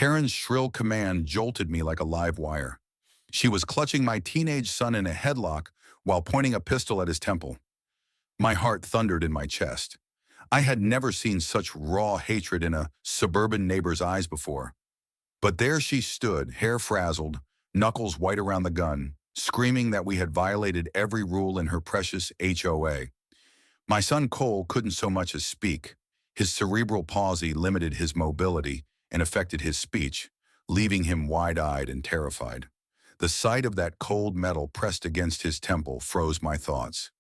Karen's shrill command jolted me like a live wire. She was clutching my teenage son in a headlock while pointing a pistol at his temple. My heart thundered in my chest. I had never seen such raw hatred in a suburban neighbor's eyes before. But there she stood, hair frazzled, knuckles white around the gun, screaming that we had violated every rule in her precious HOA. My son Cole couldn't so much as speak. His cerebral palsy limited his mobility and affected his speech, leaving him wide-eyed and terrified. The sight of that cold metal pressed against his temple froze my thoughts.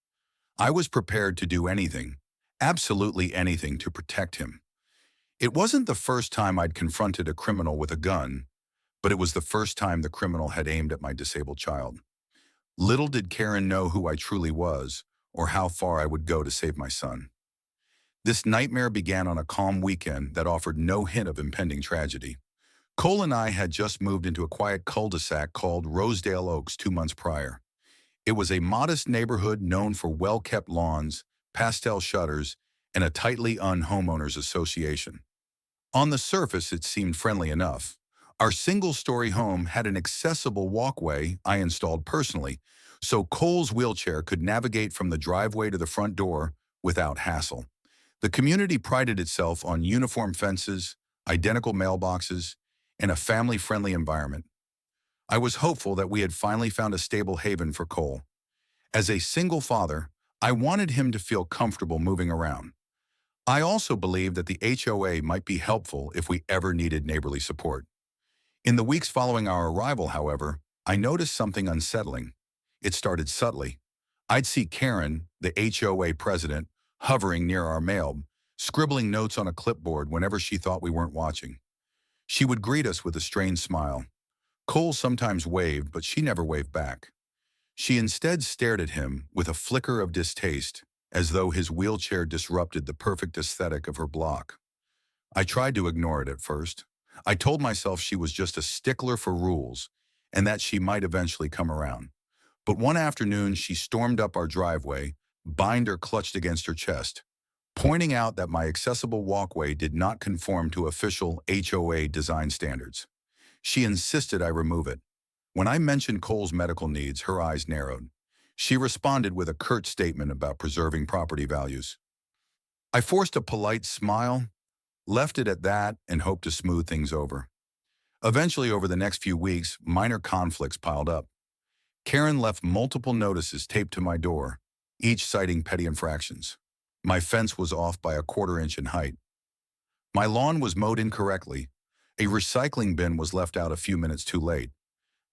I was prepared to do anything, absolutely anything, to protect him. It wasn't the first time I'd confronted a criminal with a gun, but it was the first time the criminal had aimed at my disabled child. Little did Karen know who I truly was, or how far I would go to save my son. This nightmare began on a calm weekend that offered no hint of impending tragedy. Cole and I had just moved into a quiet cul-de-sac called Rosedale Oaks 2 months prior. It was a modest neighborhood known for well-kept lawns, pastel shutters, and a tightly run homeowners association. On the surface, it seemed friendly enough. Our single-story home had an accessible walkway I installed personally, so Cole's wheelchair could navigate from the driveway to the front door without hassle. The community prided itself on uniform fences, identical mailboxes, and a family-friendly environment. I was hopeful that we had finally found a stable haven for Cole. As a single father, I wanted him to feel comfortable moving around. I also believed that the HOA might be helpful if we ever needed neighborly support. In the weeks following our arrival, however, I noticed something unsettling. It started subtly. I'd see Karen, the HOA president, hovering near our mail, scribbling notes on a clipboard whenever she thought we weren't watching. She would greet us with a strained smile. Cole sometimes waved, but she never waved back. She instead stared at him with a flicker of distaste, as though his wheelchair disrupted the perfect aesthetic of her block. I tried to ignore it at first. I told myself she was just a stickler for rules, and that she might eventually come around. But one afternoon, she stormed up our driveway, binder clutched against her chest, pointing out that my accessible walkway did not conform to official HOA design standards. She insisted I remove it. When I mentioned Cole's medical needs, her eyes narrowed. She responded with a curt statement about preserving property values. I forced a polite smile, left it at that, and hoped to smooth things over. Eventually, over the next few weeks, minor conflicts piled up. Karen left multiple notices taped to my door, each citing petty infractions. My fence was off by a quarter-inch in height. My lawn was mowed incorrectly. A recycling bin was left out a few minutes too late.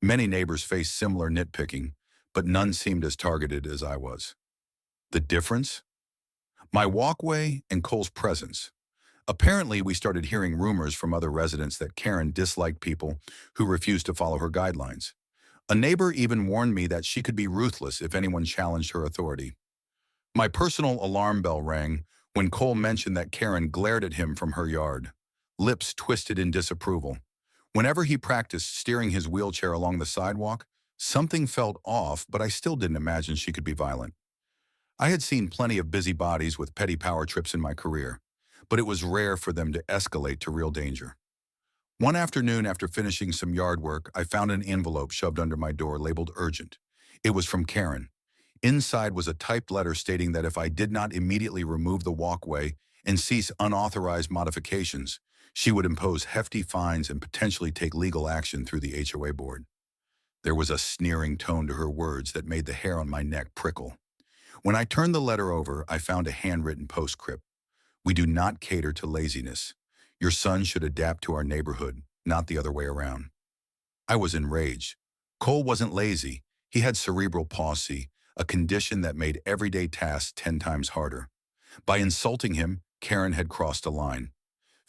Many neighbors faced similar nitpicking, but none seemed as targeted as I was. The difference? My walkway and Cole's presence. Apparently, we started hearing rumors from other residents that Karen disliked people who refused to follow her guidelines. A neighbor even warned me that she could be ruthless if anyone challenged her authority. My personal alarm bell rang when Cole mentioned that Karen glared at him from her yard, lips twisted in disapproval. Whenever he practiced steering his wheelchair along the sidewalk, something felt off, but I still didn't imagine she could be violent. I had seen plenty of busybodies with petty power trips in my career, but it was rare for them to escalate to real danger. One afternoon, after finishing some yard work, I found an envelope shoved under my door labeled urgent. It was from Karen. Inside was a typed letter stating that if I did not immediately remove the walkway and cease unauthorized modifications, she would impose hefty fines and potentially take legal action through the HOA board. There was a sneering tone to her words that made the hair on my neck prickle. When I turned the letter over, I found a handwritten postscript. We do not cater to laziness. Your son should adapt to our neighborhood, not the other way around. I was enraged. Cole wasn't lazy. He had cerebral palsy, a condition that made everyday tasks 10 times harder. By insulting him, Karen had crossed a line.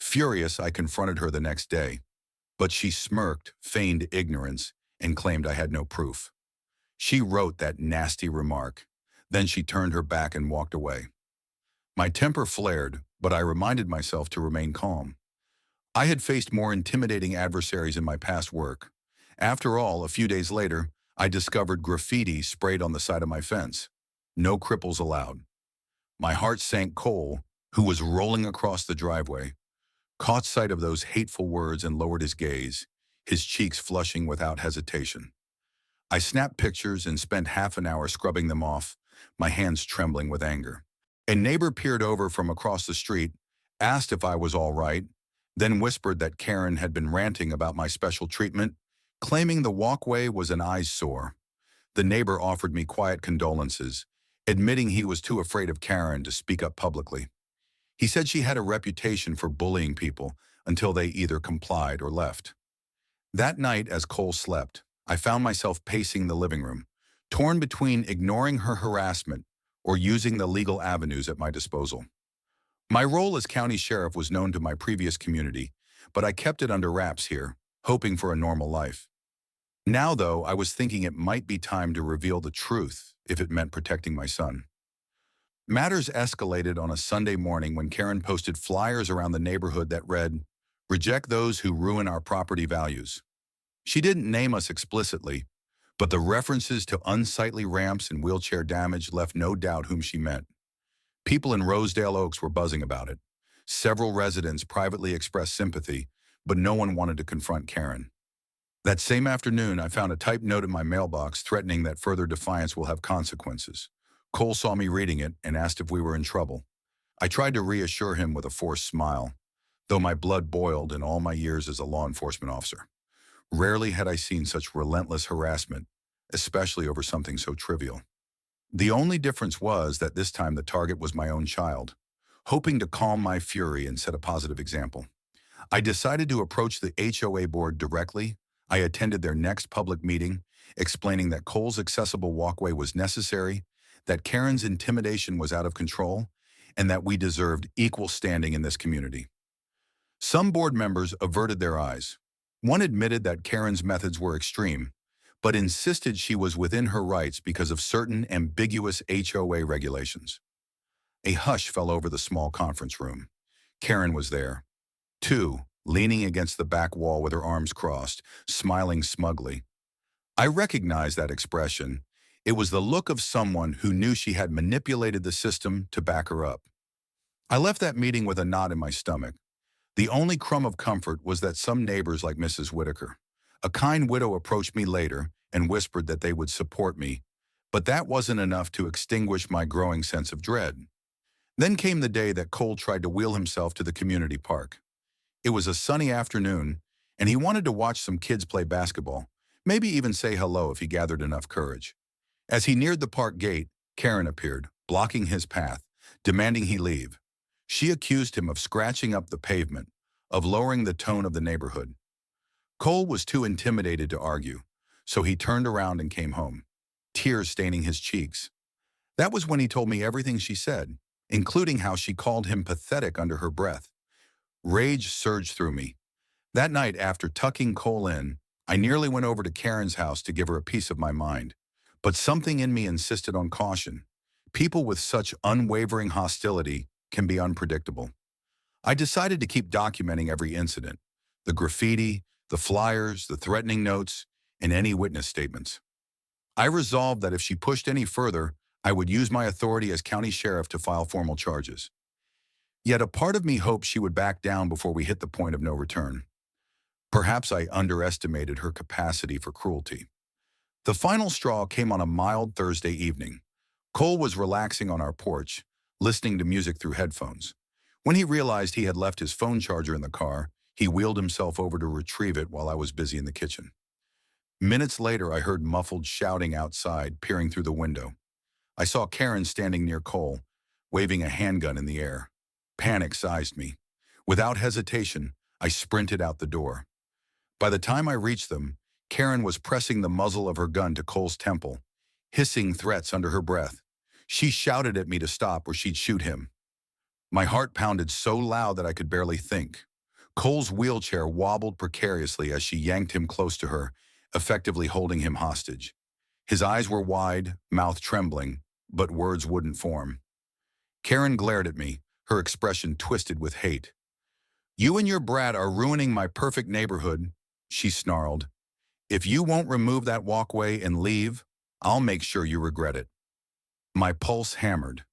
Furious, I confronted her the next day, but she smirked, feigned ignorance, and claimed I had no proof. She wrote that nasty remark. Then she turned her back and walked away. My temper flared, but I reminded myself to remain calm. I had faced more intimidating adversaries in my past work. After all, a few days later, I discovered graffiti sprayed on the side of my fence. No cripples allowed. My heart sank. Cole, who was rolling across the driveway, caught sight of those hateful words and lowered his gaze, his cheeks flushing without hesitation. I snapped pictures and spent half an hour scrubbing them off, my hands trembling with anger. A neighbor peered over from across the street, asked if I was all right, then whispered that Karen had been ranting about my special treatment, claiming the walkway was an eyesore. The neighbor offered me quiet condolences, admitting he was too afraid of Karen to speak up publicly. He said she had a reputation for bullying people until they either complied or left. That night, as Cole slept, I found myself pacing the living room, torn between ignoring her harassment or using the legal avenues at my disposal. My role as county sheriff was known to my previous community, but I kept it under wraps here, hoping for a normal life. Now, though, I was thinking it might be time to reveal the truth if it meant protecting my son. Matters escalated on a Sunday morning when Karen posted flyers around the neighborhood that read, "Reject those who ruin our property values." She didn't name us explicitly, but the references to unsightly ramps and wheelchair damage left no doubt whom she meant. People in Rosedale Oaks were buzzing about it. Several residents privately expressed sympathy, but no one wanted to confront Karen. That same afternoon, I found a typed note in my mailbox threatening that further defiance will have consequences. Cole saw me reading it and asked if we were in trouble. I tried to reassure him with a forced smile, though my blood boiled in all my years as a law enforcement officer. Rarely had I seen such relentless harassment, especially over something so trivial. The only difference was that this time the target was my own child. Hoping to calm my fury and set a positive example, I decided to approach the HOA board directly. I attended their next public meeting, explaining that Cole's accessible walkway was necessary, that Karen's intimidation was out of control, and that we deserved equal standing in this community. Some board members averted their eyes. One admitted that Karen's methods were extreme, but insisted she was within her rights because of certain ambiguous HOA regulations. A hush fell over the small conference room. Karen was there, too, leaning against the back wall with her arms crossed, smiling smugly. I recognized that expression. It was the look of someone who knew she had manipulated the system to back her up. I left that meeting with a knot in my stomach. The only crumb of comfort was that some neighbors like Mrs. Whitaker, a kind widow, approached me later and whispered that they would support me, but that wasn't enough to extinguish my growing sense of dread. Then came the day that Cole tried to wheel himself to the community park. It was a sunny afternoon, and he wanted to watch some kids play basketball, maybe even say hello if he gathered enough courage. As he neared the park gate, Karen appeared, blocking his path, demanding he leave. She accused him of scratching up the pavement, of lowering the tone of the neighborhood. Cole was too intimidated to argue, so he turned around and came home, tears staining his cheeks. That was when he told me everything she said, including how she called him pathetic under her breath. Rage surged through me. That night, after tucking Cole in, I nearly went over to Karen's house to give her a piece of my mind. But something in me insisted on caution. People with such unwavering hostility can be unpredictable. I decided to keep documenting every incident, the graffiti, the flyers, the threatening notes, and any witness statements. I resolved that if she pushed any further, I would use my authority as county sheriff to file formal charges. Yet a part of me hoped she would back down before we hit the point of no return. Perhaps I underestimated her capacity for cruelty. The final straw came on a mild Thursday evening. Cole was relaxing on our porch, listening to music through headphones. When he realized he had left his phone charger in the car, he wheeled himself over to retrieve it while I was busy in the kitchen. Minutes later, I heard muffled shouting outside, peering through the window. I saw Karen standing near Cole, waving a handgun in the air. Panic seized me. Without hesitation, I sprinted out the door. By the time I reached them, Karen was pressing the muzzle of her gun to Cole's temple, hissing threats under her breath. She shouted at me to stop or she'd shoot him. My heart pounded so loud that I could barely think. Cole's wheelchair wobbled precariously as she yanked him close to her, effectively holding him hostage. His eyes were wide, mouth trembling, but words wouldn't form. Karen glared at me, her expression twisted with hate. "You and your brat are ruining my perfect neighborhood," she snarled. "If you won't remove that walkway and leave, I'll make sure you regret it." My pulse hammered.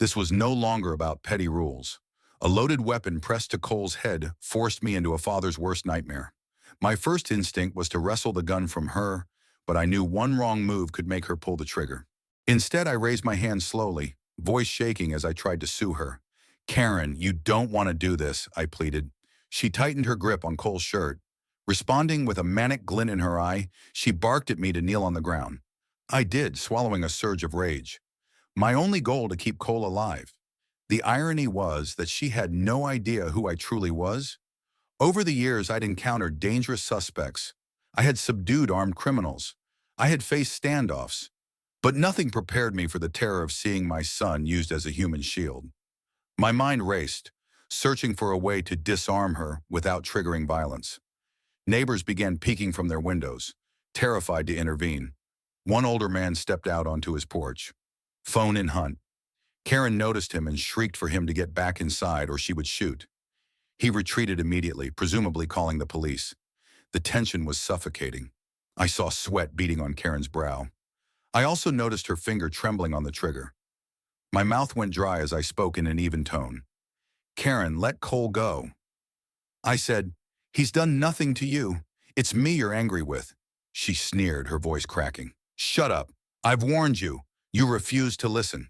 This was no longer about petty rules. A loaded weapon pressed to Cole's head forced me into a father's worst nightmare. My first instinct was to wrestle the gun from her, but I knew one wrong move could make her pull the trigger. Instead, I raised my hand slowly, voice shaking as I tried to sue her. "Karen, you don't want to do this," I pleaded. She tightened her grip on Cole's shirt. Responding with a manic glint in her eye, she barked at me to kneel on the ground. I did, swallowing a surge of rage. My only goal to keep Cole alive. The irony was that she had no idea who I truly was. Over the years, I'd encountered dangerous suspects. I had subdued armed criminals. I had faced standoffs. But nothing prepared me for the terror of seeing my son used as a human shield. My mind raced, searching for a way to disarm her without triggering violence. Neighbors began peeking from their windows, terrified to intervene. One older man stepped out onto his porch. Phone in hunt. Karen noticed him and shrieked for him to get back inside or she would shoot. He retreated immediately, presumably calling the police. The tension was suffocating. I saw sweat beading on Karen's brow. I also noticed her finger trembling on the trigger. My mouth went dry as I spoke in an even tone. "Karen, let Cole go." I said, "He's done nothing to you. It's me you're angry with." She sneered, her voice cracking. "Shut up. I've warned you. You refused to listen."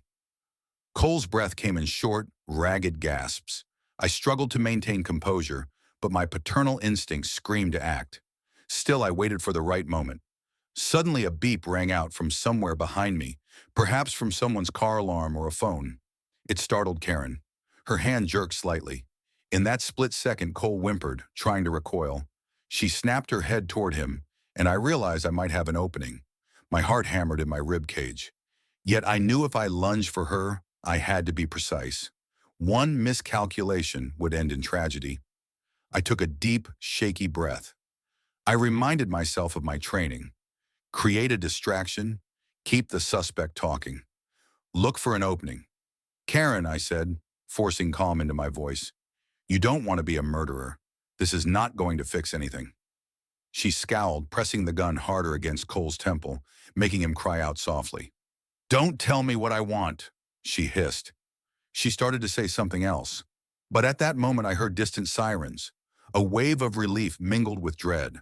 Cole's breath came in short, ragged gasps. I struggled to maintain composure, but my paternal instincts screamed to act. Still, I waited for the right moment. Suddenly, a beep rang out from somewhere behind me, perhaps from someone's car alarm or a phone. It startled Karen. Her hand jerked slightly. In that split second, Cole whimpered, trying to recoil. She snapped her head toward him, and I realized I might have an opening. My heart hammered in my rib cage. Yet I knew if I lunged for her, I had to be precise. One miscalculation would end in tragedy. I took a deep, shaky breath. I reminded myself of my training. Create a distraction, keep the suspect talking. Look for an opening. "Karen," I said, forcing calm into my voice, "you don't want to be a murderer. This is not going to fix anything." She scowled, pressing the gun harder against Cole's temple, making him cry out softly. "Don't tell me what I want," she hissed. She started to say something else, but at that moment I heard distant sirens, a wave of relief mingled with dread.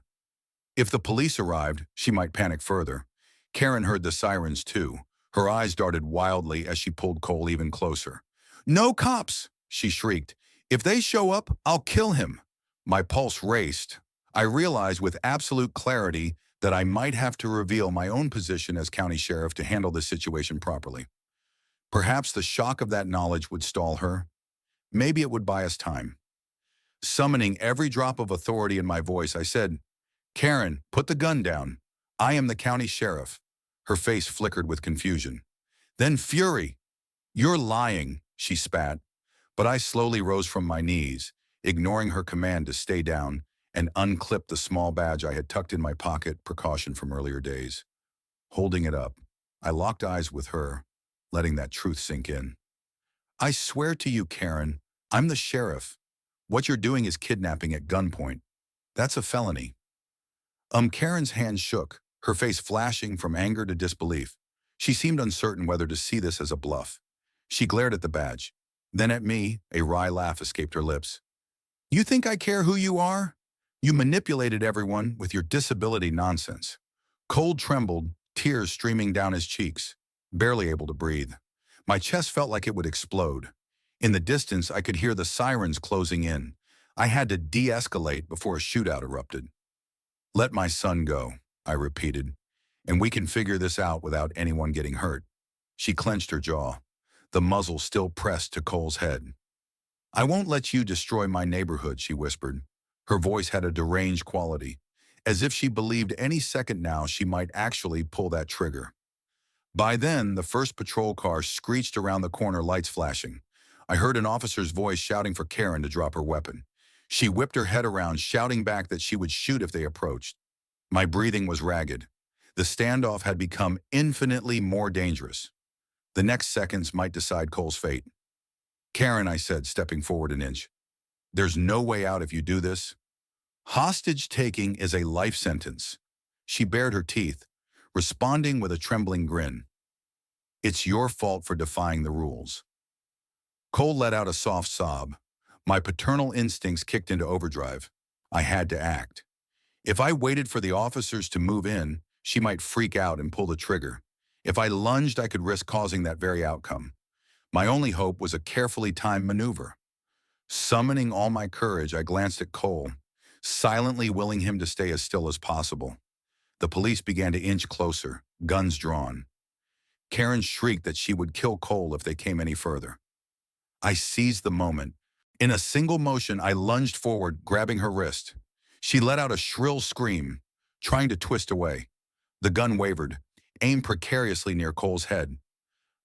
If the police arrived, she might panic further. Karen heard the sirens too. Her eyes darted wildly as she pulled Cole even closer. "No cops!" she shrieked. "If they show up, I'll kill him." My pulse raced. I realized with absolute clarity that I might have to reveal my own position as county sheriff to handle this situation properly. Perhaps the shock of that knowledge would stall her. Maybe it would buy us time. Summoning every drop of authority in my voice, I said, "Karen, put the gun down. I am the county sheriff." Her face flickered with confusion. Then fury. "You're lying," she spat. But I slowly rose from my knees, ignoring her command to stay down, and unclipped the small badge I had tucked in my pocket, precaution from earlier days. Holding it up, I locked eyes with her, letting that truth sink in. "I swear to you, Karen, I'm the sheriff. What you're doing is kidnapping at gunpoint. That's a felony." Karen's hand shook, her face flashing from anger to disbelief. She seemed uncertain whether to see this as a bluff. She glared at the badge. Then at me, a wry laugh escaped her lips. "You think I care who you are? You manipulated everyone with your disability nonsense." Cole trembled, tears streaming down his cheeks, barely able to breathe. My chest felt like it would explode. In the distance, I could hear the sirens closing in. I had to de-escalate before a shootout erupted. "Let my son go," I repeated, "and we can figure this out without anyone getting hurt." She clenched her jaw, the muzzle still pressed to Cole's head. "I won't let you destroy my neighborhood," she whispered. Her voice had a deranged quality, as if she believed any second now she might actually pull that trigger. By then, the first patrol car screeched around the corner, lights flashing. I heard an officer's voice shouting for Karen to drop her weapon. She whipped her head around, shouting back that she would shoot if they approached. My breathing was ragged. The standoff had become infinitely more dangerous. The next seconds might decide Cole's fate. "Karen," I said, stepping forward an inch, "there's no way out if you do this. Hostage taking is a life sentence." She bared her teeth, responding with a trembling grin. "It's your fault for defying the rules." Cole let out a soft sob. My paternal instincts kicked into overdrive. I had to act. If I waited for the officers to move in, she might freak out and pull the trigger. If I lunged, I could risk causing that very outcome. My only hope was a carefully timed maneuver. Summoning all my courage, I glanced at Cole, silently willing him to stay as still as possible. The police began to inch closer, guns drawn. Karen shrieked that she would kill Cole if they came any further. I seized the moment. In a single motion, I lunged forward, grabbing her wrist. She let out a shrill scream, trying to twist away. The gun wavered, aimed precariously near Cole's head.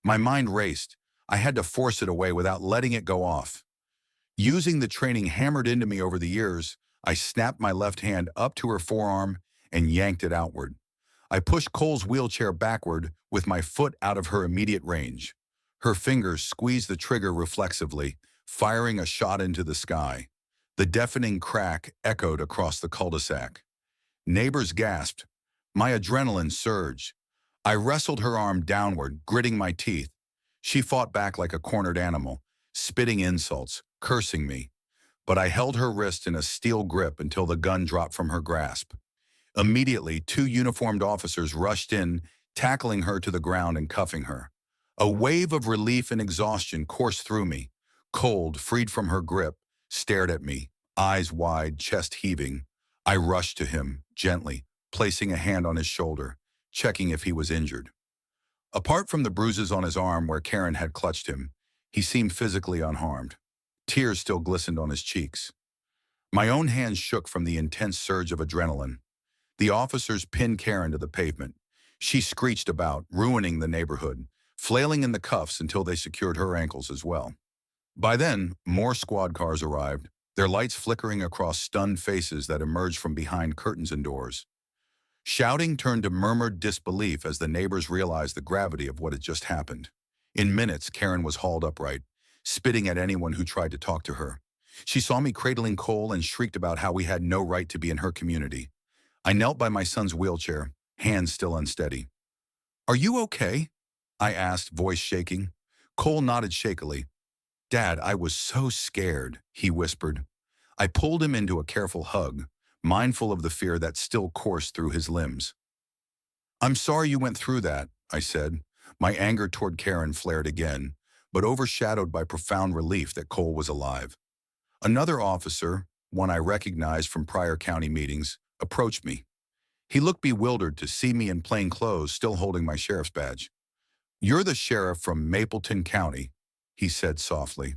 My mind raced. I had to force it away without letting it go off. Using the training hammered into me over the years, I snapped my left hand up to her forearm and yanked it outward. I pushed Cole's wheelchair backward with my foot out of her immediate range. Her fingers squeezed the trigger reflexively, firing a shot into the sky. The deafening crack echoed across the cul-de-sac. Neighbors gasped. My adrenaline surged. I wrestled her arm downward, gritting my teeth. She fought back like a cornered animal, spitting insults, cursing me. But I held her wrist in a steel grip until the gun dropped from her grasp. Immediately, 2 uniformed officers rushed in, tackling her to the ground and cuffing her. A wave of relief and exhaustion coursed through me. Cold, freed from her grip, stared at me, eyes wide, chest heaving. I rushed to him, gently, placing a hand on his shoulder, checking if he was injured. Apart from the bruises on his arm where Karen had clutched him, he seemed physically unharmed. Tears still glistened on his cheeks. My own hands shook from the intense surge of adrenaline. The officers pinned Karen to the pavement. She screeched about, ruining the neighborhood, flailing in the cuffs until they secured her ankles as well. By then, more squad cars arrived, their lights flickering across stunned faces that emerged from behind curtains and doors. Shouting turned to murmured disbelief as the neighbors realized the gravity of what had just happened. In minutes, Karen was hauled upright, spitting at anyone who tried to talk to her. She saw me cradling Cole and shrieked about how we had no right to be in her community. I knelt by my son's wheelchair, hands still unsteady. "Are you okay?" I asked, voice shaking. Cole nodded shakily. "Dad, I was so scared," he whispered. I pulled him into a careful hug, mindful of the fear that still coursed through his limbs. "I'm sorry you went through that," I said. My anger toward Karen flared again, but overshadowed by profound relief that Cole was alive. Another officer, one I recognized from prior county meetings, approached me. He looked bewildered to see me in plain clothes, still holding my sheriff's badge. "You're the sheriff from Mapleton County," he said softly.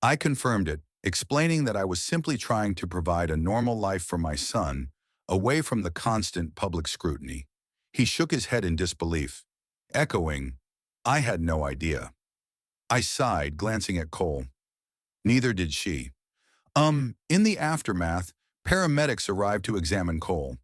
I confirmed it, explaining that I was simply trying to provide a normal life for my son, away from the constant public scrutiny. He shook his head in disbelief, echoing, "I had no idea." I sighed, glancing at Cole. Neither did she. In the aftermath, paramedics arrived to examine Cole.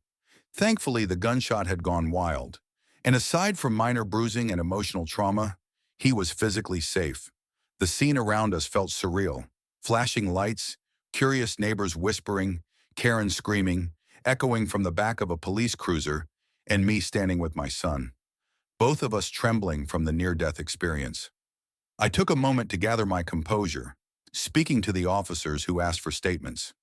Thankfully, the gunshot had gone wild, and aside from minor bruising and emotional trauma, he was physically safe. The scene around us felt surreal. Flashing lights, curious neighbors whispering, Karen screaming, echoing from the back of a police cruiser, and me standing with my son, both of us trembling from the near-death experience. I took a moment to gather my composure, speaking to the officers who asked for statements.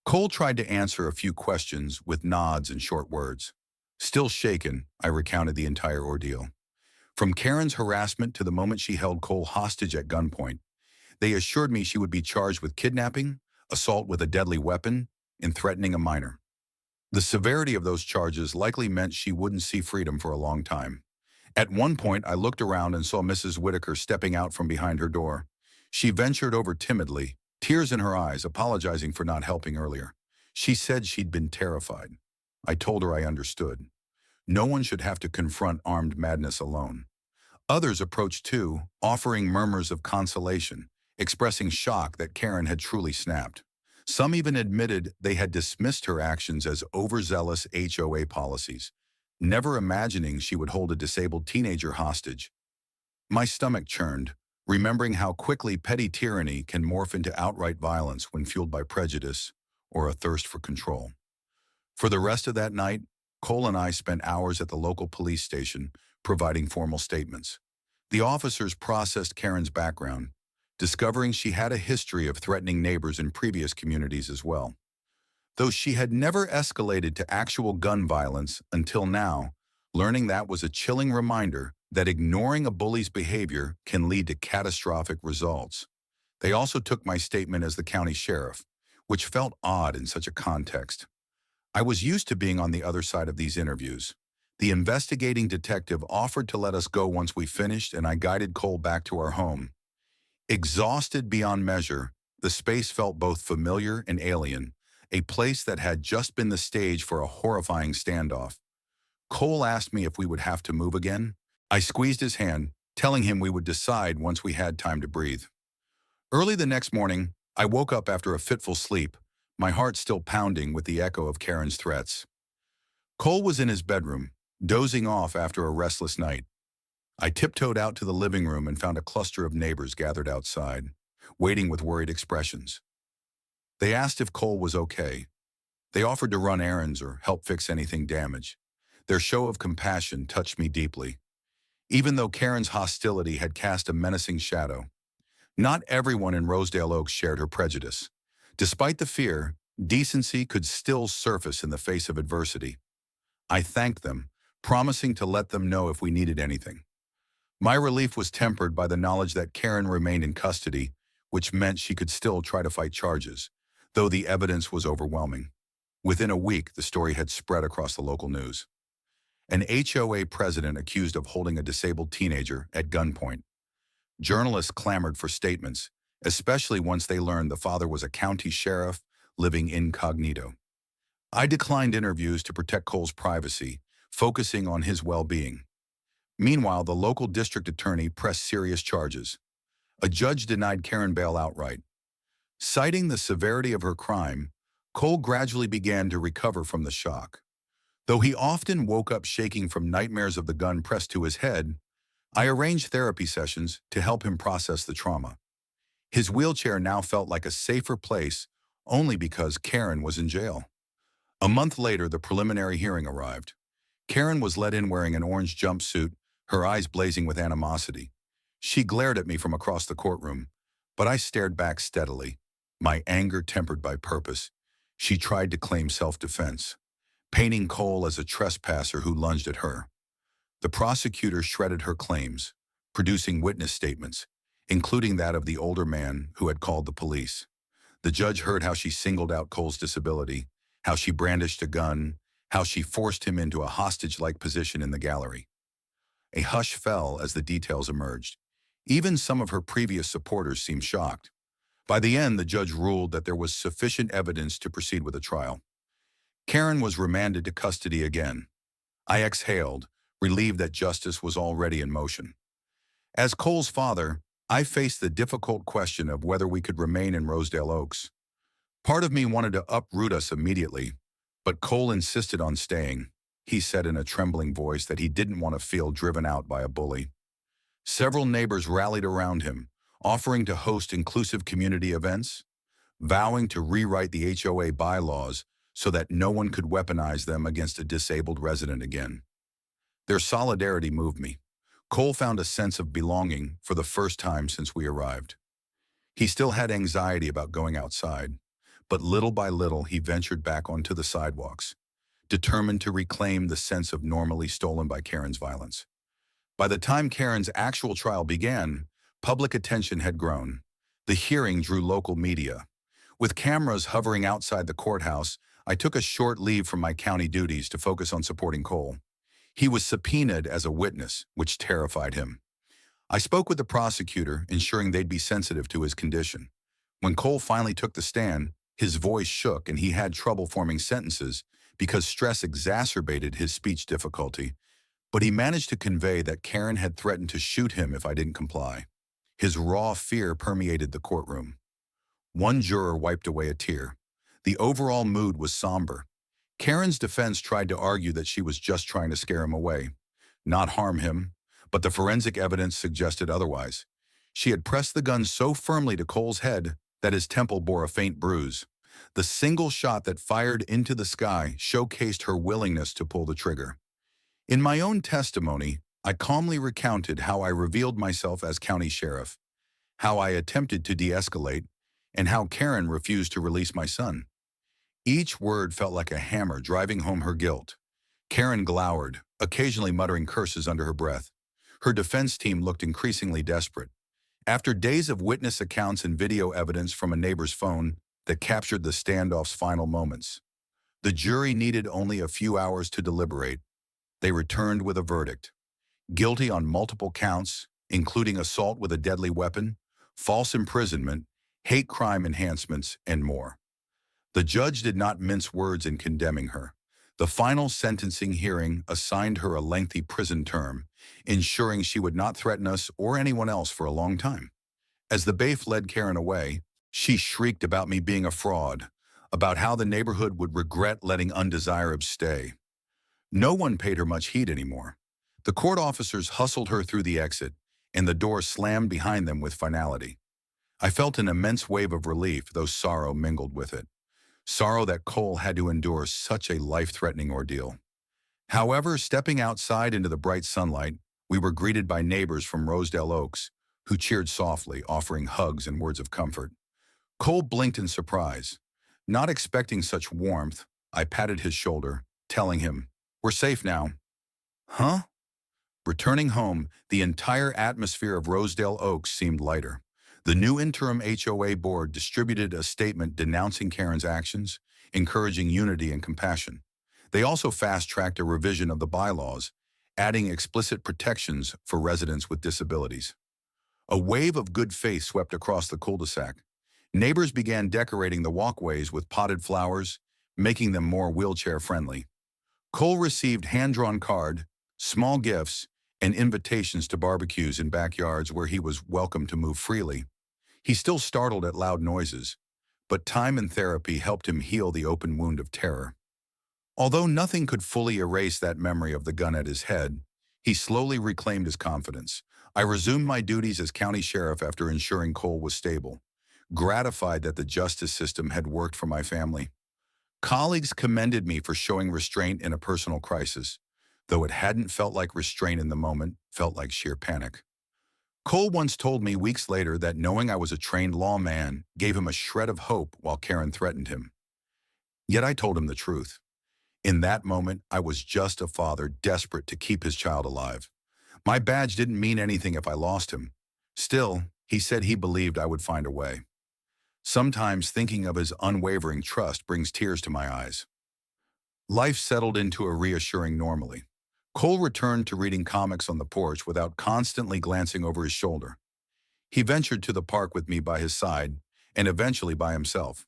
Cole tried to answer a few questions with nods and short words. Still shaken, I recounted the entire ordeal. From Karen's harassment to the moment she held Cole hostage at gunpoint, they assured me she would be charged with kidnapping, assault with a deadly weapon, and threatening a minor. The severity of those charges likely meant she wouldn't see freedom for a long time. At one point, I looked around and saw Mrs. Whitaker stepping out from behind her door. She ventured over timidly, tears in her eyes, apologizing for not helping earlier. She said she'd been terrified. I told her I understood. No one should have to confront armed madness alone. Others approached too, offering murmurs of consolation, expressing shock that Karen had truly snapped. Some even admitted they had dismissed her actions as overzealous HOA policies, never imagining she would hold a disabled teenager hostage. My stomach churned, remembering how quickly petty tyranny can morph into outright violence when fueled by prejudice or a thirst for control. For the rest of that night, Cole and I spent hours at the local police station providing formal statements. The officers processed Karen's background, discovering she had a history of threatening neighbors in previous communities as well. Though she had never escalated to actual gun violence until now, learning that was a chilling reminder that ignoring a bully's behavior can lead to catastrophic results. They also took my statement as the county sheriff, which felt odd in such a context. I was used to being on the other side of these interviews. The investigating detective offered to let us go once we finished, and I guided Cole back to our home. Exhausted beyond measure, the space felt both familiar and alien, a place that had just been the stage for a horrifying standoff. Cole asked me if we would have to move again. I squeezed his hand, telling him we would decide once we had time to breathe. Early the next morning, I woke up after a fitful sleep, my heart still pounding with the echo of Karen's threats. Cole was in his bedroom, dozing off after a restless night. I tiptoed out to the living room and found a cluster of neighbors gathered outside, waiting with worried expressions. They asked if Cole was okay. They offered to run errands or help fix anything damaged. Their show of compassion touched me deeply. Even though Karen's hostility had cast a menacing shadow, not everyone in Rosedale Oaks shared her prejudice. Despite the fear, decency could still surface in the face of adversity. I thanked them, promising to let them know if we needed anything. My relief was tempered by the knowledge that Karen remained in custody, which meant she could still try to fight charges, though the evidence was overwhelming. Within a week, the story had spread across the local news. An HOA president accused of holding a disabled teenager at gunpoint. Journalists clamored for statements, especially once they learned the father was a county sheriff living incognito. I declined interviews to protect Cole's privacy, focusing on his well-being. Meanwhile, the local district attorney pressed serious charges. A judge denied Karen bail outright. Citing the severity of her crime, Cole gradually began to recover from the shock. Though he often woke up shaking from nightmares of the gun pressed to his head, I arranged therapy sessions to help him process the trauma. His wheelchair now felt like a safer place only because Karen was in jail. A month later, the preliminary hearing arrived. Karen was let in wearing an orange jumpsuit, her eyes blazing with animosity. She glared at me from across the courtroom, but I stared back steadily, my anger tempered by purpose. She tried to claim self-defense, painting Cole as a trespasser who lunged at her. The prosecutor shredded her claims, producing witness statements, including that of the older man who had called the police. The judge heard how she singled out Cole's disability, how she brandished a gun, how she forced him into a hostage-like position in the gallery. A hush fell as the details emerged. Even some of her previous supporters seemed shocked. By the end, the judge ruled that there was sufficient evidence to proceed with a trial. Karen was remanded to custody again. I exhaled, relieved that justice was already in motion. As Cole's father, I faced the difficult question of whether we could remain in Rosedale Oaks. Part of me wanted to uproot us immediately, but Cole insisted on staying. He said in a trembling voice that he didn't want to feel driven out by a bully. Several neighbors rallied around him, offering to host inclusive community events, vowing to rewrite the HOA bylaws so that no one could weaponize them against a disabled resident again. Their solidarity moved me. Cole found a sense of belonging for the first time since we arrived. He still had anxiety about going outside, but little by little he ventured back onto the sidewalks, determined to reclaim the sense of normally stolen by Karen's violence. By the time Karen's actual trial began, public attention had grown. The hearing drew local media. With cameras hovering outside the courthouse, I took a short leave from my county duties to focus on supporting Cole. He was subpoenaed as a witness, which terrified him. I spoke with the prosecutor, ensuring they'd be sensitive to his condition. When Cole finally took the stand, his voice shook and he had trouble forming sentences because stress exacerbated his speech difficulty, but he managed to convey that Karen had threatened to shoot him if I didn't comply. His raw fear permeated the courtroom. One juror wiped away a tear. The overall mood was somber. Karen's defense tried to argue that she was just trying to scare him away, not harm him, but the forensic evidence suggested otherwise. She had pressed the gun so firmly to Cole's head that his temple bore a faint bruise. The single shot that fired into the sky showcased her willingness to pull the trigger. In my own testimony, I calmly recounted how I revealed myself as county sheriff, how I attempted to de-escalate, and how Karen refused to release my son. Each word felt like a hammer driving home her guilt. Karen glowered, occasionally muttering curses under her breath. Her defense team looked increasingly desperate. After days of witness accounts and video evidence from a neighbor's phone that captured the standoff's final moments, the jury needed only a few hours to deliberate. They returned with a verdict: guilty on multiple counts, including assault with a deadly weapon, false imprisonment, hate crime enhancements, and more. The judge did not mince words in condemning her. The final sentencing hearing assigned her a lengthy prison term, ensuring she would not threaten us or anyone else for a long time. As the bailiff led Karen away, she shrieked about me being a fraud, about how the neighborhood would regret letting undesirables stay. No one paid her much heed anymore. The court officers hustled her through the exit, and the door slammed behind them with finality. I felt an immense wave of relief, though sorrow mingled with it. Sorrow that Cole had to endure such a life-threatening ordeal. However, stepping outside into the bright sunlight, we were greeted by neighbors from Rosedale Oaks, who cheered softly, offering hugs and words of comfort. Cole blinked in surprise. Not expecting such warmth, I patted his shoulder, telling him, "We're safe now." Huh? Returning home, the entire atmosphere of Rosedale Oaks seemed lighter. The new interim HOA board distributed a statement denouncing Karen's actions, encouraging unity and compassion. They also fast-tracked a revision of the bylaws, adding explicit protections for residents with disabilities. A wave of good faith swept across the cul-de-sac. Neighbors began decorating the walkways with potted flowers, making them more wheelchair-friendly. Cole received hand-drawn cards, small gifts, and invitations to barbecues in backyards where he was welcome to move freely. He still startled at loud noises, but time and therapy helped him heal the open wound of terror. Although nothing could fully erase that memory of the gun at his head, he slowly reclaimed his confidence. I resumed my duties as county sheriff after ensuring Cole was stable, gratified that the justice system had worked for my family. Colleagues commended me for showing restraint in a personal crisis, though it hadn't felt like restraint in the moment, felt like sheer panic. Cole once told me weeks later that knowing I was a trained lawman gave him a shred of hope while Karen threatened him. Yet I told him the truth. In that moment, I was just a father desperate to keep his child alive. My badge didn't mean anything if I lost him. Still, he said he believed I would find a way. Sometimes thinking of his unwavering trust brings tears to my eyes. Life settled into a reassuring normally. Cole returned to reading comics on the porch without constantly glancing over his shoulder. He ventured to the park with me by his side, and eventually by himself.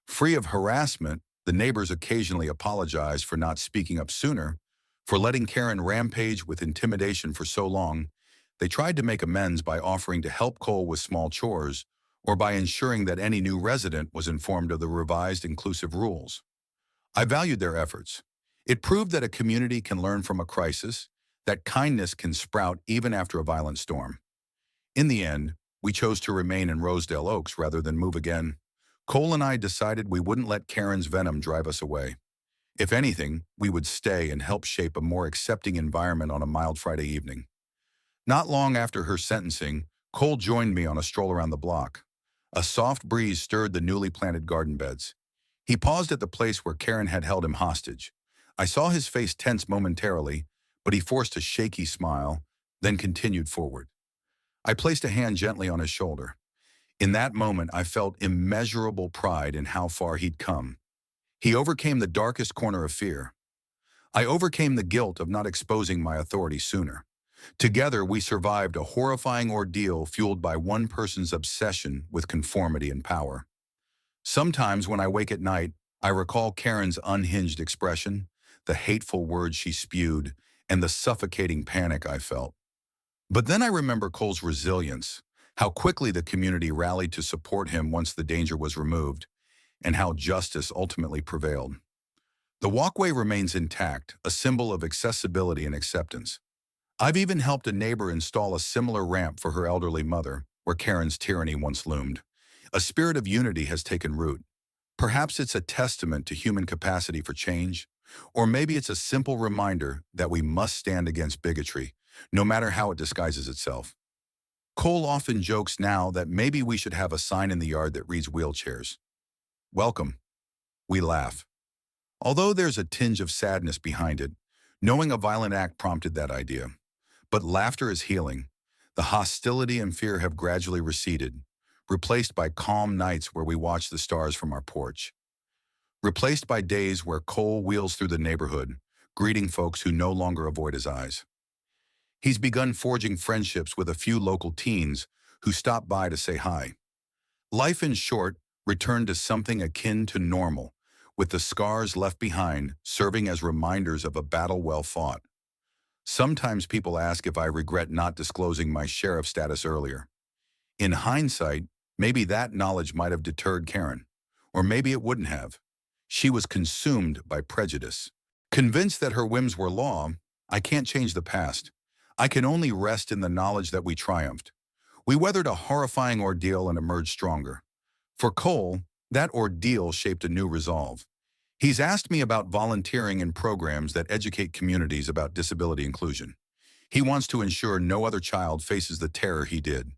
Free of harassment, the neighbors occasionally apologized for not speaking up sooner, for letting Karen rampage with intimidation for so long. They tried to make amends by offering to help Cole with small chores, or by ensuring that any new resident was informed of the revised inclusive rules. I valued their efforts. It proved that a community can learn from a crisis, that kindness can sprout even after a violent storm. In the end, we chose to remain in Rosedale Oaks rather than move again. Cole and I decided we wouldn't let Karen's venom drive us away. If anything, we would stay and help shape a more accepting environment on a mild Friday evening. Not long after her sentencing, Cole joined me on a stroll around the block. A soft breeze stirred the newly planted garden beds. He paused at the place where Karen had held him hostage. I saw his face tense momentarily, but he forced a shaky smile, then continued forward. I placed a hand gently on his shoulder. In that moment, I felt immeasurable pride in how far he'd come. He overcame the darkest corner of fear. I overcame the guilt of not exposing my authority sooner. Together, we survived a horrifying ordeal fueled by one person's obsession with conformity and power. Sometimes when I wake at night, I recall Karen's unhinged expression, the hateful words she spewed, and the suffocating panic I felt. But then I remember Cole's resilience, how quickly the community rallied to support him once the danger was removed, and how justice ultimately prevailed. The walkway remains intact, a symbol of accessibility and acceptance. I've even helped a neighbor install a similar ramp for her elderly mother, where Karen's tyranny once loomed. A spirit of unity has taken root. Perhaps it's a testament to human capacity for change, or maybe it's a simple reminder that we must stand against bigotry, no matter how it disguises itself. Cole often jokes now that maybe we should have a sign in the yard that reads wheelchairs. Welcome. We laugh. Although there's a tinge of sadness behind it, knowing a violent act prompted that idea. But laughter is healing. The hostility and fear have gradually receded, replaced by calm nights where we watch the stars from our porch. Replaced by days where Cole wheels through the neighborhood, greeting folks who no longer avoid his eyes. He's begun forging friendships with a few local teens who stop by to say hi. Life, in short, returned to something akin to normal, with the scars left behind serving as reminders of a battle well fought. Sometimes people ask if I regret not disclosing my sheriff status earlier. In hindsight, maybe that knowledge might have deterred Karen, or maybe it wouldn't have. She was consumed by prejudice. Convinced that her whims were law, I can't change the past. I can only rest in the knowledge that we triumphed. We weathered a horrifying ordeal and emerged stronger. For Cole, that ordeal shaped a new resolve. He's asked me about volunteering in programs that educate communities about disability inclusion. He wants to ensure no other child faces the terror he did.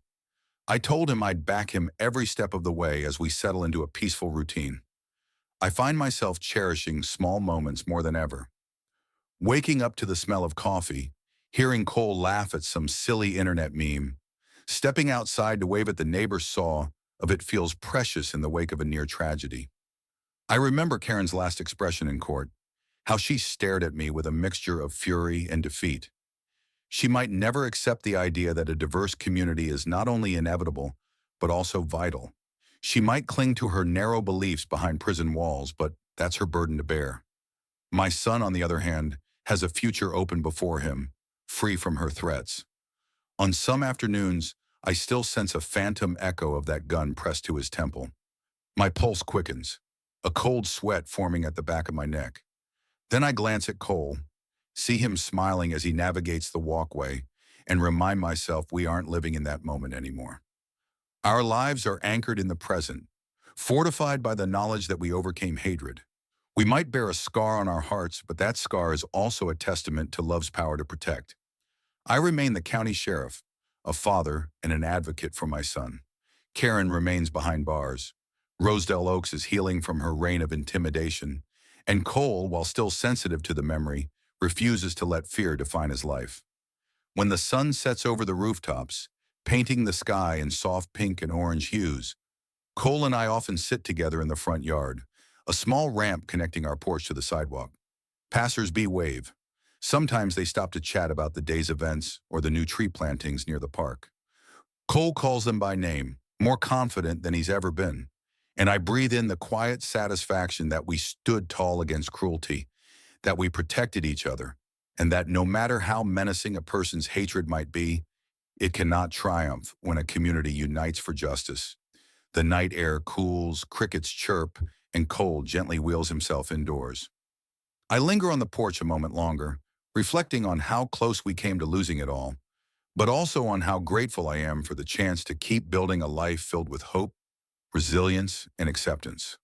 I told him I'd back him every step of the way as we settle into a peaceful routine. I find myself cherishing small moments more than ever. Waking up to the smell of coffee, hearing Cole laugh at some silly internet meme, stepping outside to wave at the neighbor's saw of it feels precious in the wake of a near tragedy. I remember Karen's last expression in court, how she stared at me with a mixture of fury and defeat. She might never accept the idea that a diverse community is not only inevitable, but also vital. She might cling to her narrow beliefs behind prison walls, but that's her burden to bear. My son, on the other hand, has a future open before him, free from her threats. On some afternoons, I still sense a phantom echo of that gun pressed to his temple. My pulse quickens, a cold sweat forming at the back of my neck. Then I glance at Cole, see him smiling as he navigates the walkway, and remind myself we aren't living in that moment anymore. Our lives are anchored in the present, fortified by the knowledge that we overcame hatred. We might bear a scar on our hearts, but that scar is also a testament to love's power to protect. I remain the county sheriff, a father and an advocate for my son. Karen remains behind bars. Rosedale Oaks is healing from her reign of intimidation, and Cole, while still sensitive to the memory, refuses to let fear define his life. When the sun sets over the rooftops, painting the sky in soft pink and orange hues, Cole and I often sit together in the front yard, a small ramp connecting our porch to the sidewalk. Passers-by wave. Sometimes they stop to chat about the day's events or the new tree plantings near the park. Cole calls them by name, more confident than he's ever been, and I breathe in the quiet satisfaction that we stood tall against cruelty, that we protected each other, and that no matter how menacing a person's hatred might be, it cannot triumph when a community unites for justice. The night air cools, crickets chirp, and Cole gently wheels himself indoors. I linger on the porch a moment longer, reflecting on how close we came to losing it all, but also on how grateful I am for the chance to keep building a life filled with hope, resilience, and acceptance.